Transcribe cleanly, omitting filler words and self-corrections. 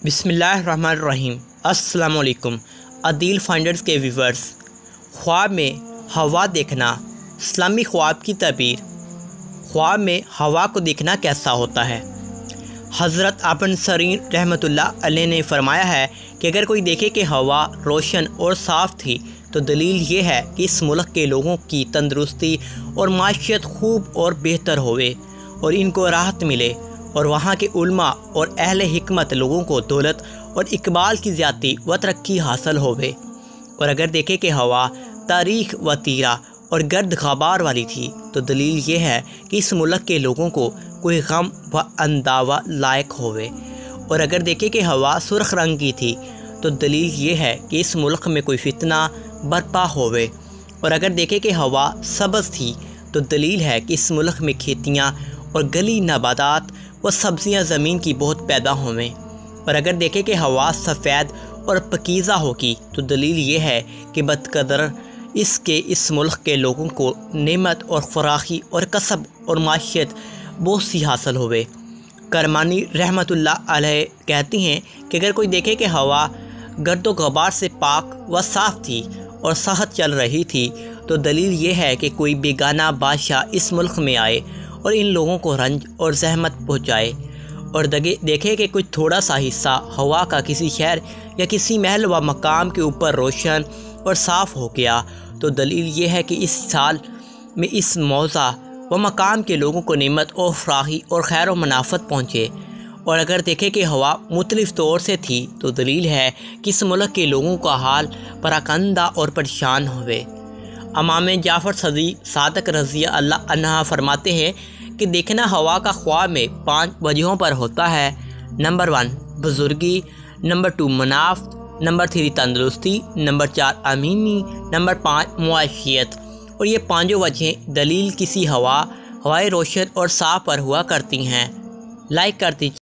बिस्मिल्लाहिर्रहमानिर्रहीम। अस्सलाम वालेकुम अदील फाइंडर्स के व्यूवर्स। ख्वाब में हवा देखना, इस्लामी ख्वाब की तबीर। ख्वाब में हवा को देखना कैसा होता है? हज़रत अबन सरीन रहमतुल्लाह अलैह ने फरमाया है कि अगर कोई देखे कि हवा रोशन और साफ़ थी तो दलील ये है कि इस मुल्क के लोगों की तंदरुस्ती और माशियत खूब और बेहतर होवे और इनको राहत मिले और वहाँ के उल्मा और अहले हिकमत लोगों को दौलत और इकबाल की ज़्यादती व तरक्की हासिल होवे। और अगर देखे कि हवा तारीख व तीरा और गर्द ग़बार वाली थी तो दलील ये है कि इस मुल्क के लोगों को कोई गम व अंदावा लायक होवे। और अगर देखे कि हवा सुर्ख रंग की थी तो दलील ये है कि इस मुल्क में कोई फितना बर्पा होवे। और अगर देखे कि हवा सब्ज़ थी तो दलील है कि इस मुल्क में खेतियाँ और गली नबातात व सब्ज़ियाँ ज़मीन की बहुत पैदा होवें। और अगर देखें कि हवा सफ़ेद और पकीज़ा होगी तो दलील ये है कि बदकदर इसके इस मुल्क के लोगों को नेमत और ख़ुराकी और कसब और माशियत बहुत सी हासिल होवे। करमानी रहमतुल्लाह अलैह कहती हैं कि अगर कोई देखे कि हवा गर्दो ग़बार से पाक व साफ़ थी और सेहत चल रही थी तो दलील ये है कि कोई बेगाना बादशाह इस मुल्क में आए और इन लोगों को रंज और जहमत पहुँचाए। और देखे कि कुछ थोड़ा सा हिस्सा हवा का किसी शहर या किसी महल व मकाम के ऊपर रोशन और साफ़ हो गया तो दलील ये है कि इस साल में इस मौज़ा व मकाम के लोगों को नेमत और फ़राही और खैर व मनाफ़त पहुँचे। और अगर देखें कि हवा मुख्तलिफ़ तौर से थी तो दलील है कि इस मुल्क के लोगों का हाल पराकंदा और परेशान हुए। इमाम जाफ़र सादक रज़ी अल्लाह अन्हा फरमाते हैं कि देखना हवा का ख्वाब में 5 वजहों पर होता है। नंबर 1 बुज़ुर्गी, नंबर 2 मुनाफ़, नंबर 3 तंदरुस्ती, नंबर 4 अमीनी, नंबर 5 मुआशियत। और ये 5 वजहें दलील किसी हवाएँ रोशन और साफ़ पर हुआ करती हैं। लाइक कर दीजिए।